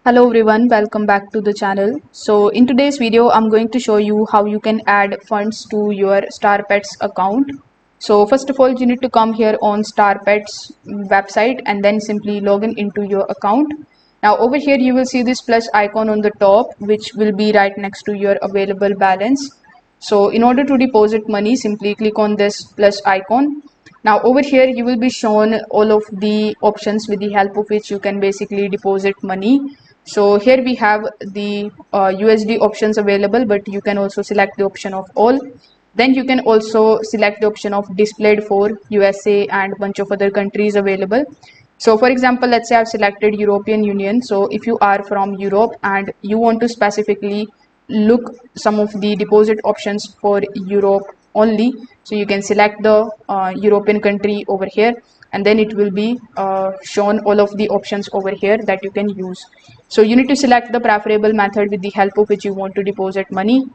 Hello everyone, welcome back to the channel. So in today's video, I'm going to show you how you can add funds to your StarPets account. So first of all, you need to come here on StarPets website and then simply log in into your account. Now over here, you will see this plus icon on the top, which will be right next to your available balance. So in order to deposit money, simply click on this plus icon. Now over here you will be shown all of the options with the help of which you can basically deposit money. So here we have the USD options available, but you can also select the option of all. Then you can also select the option of displayed for USA and bunch of other countries available. So for example, let's say I've selected European Union. So if you are from Europe and you want to specifically look some of the deposit options for Europe only, so you can select the European country over here, and then it will be shown all of the options over here that you can use. So you need to select the preferable method with the help of which you want to deposit money.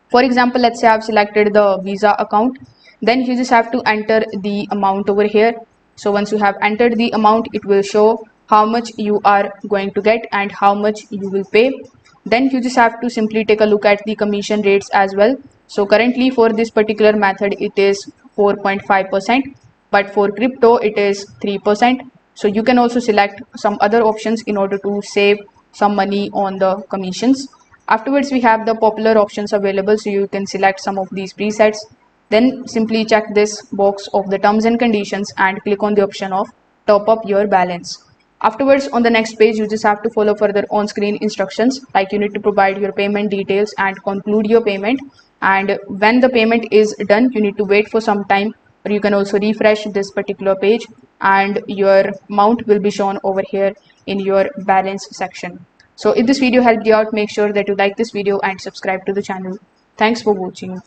For example, let's say I've selected the Visa account. Then you just have to enter the amount over here. So once you have entered the amount, it will show how much you are going to get and how much you will pay. Then you just have to simply take a look at the commission rates as well. So currently for this particular method, it is 4.5%, but for crypto, it is 3%. So you can also select some other options in order to save some money on the commissions. Afterwards, we have the popular options available, so you can select some of these presets. Then simply check this box of the terms and conditions and click on the option of top up your balance. Afterwards, on the next page, you just have to follow further on-screen instructions, like you need to provide your payment details and conclude your payment. And when the payment is done, you need to wait for some time, or you can also refresh this particular page and your amount will be shown over here in your balance section. So if this video helped you out, make sure that you like this video and subscribe to the channel. Thanks for watching.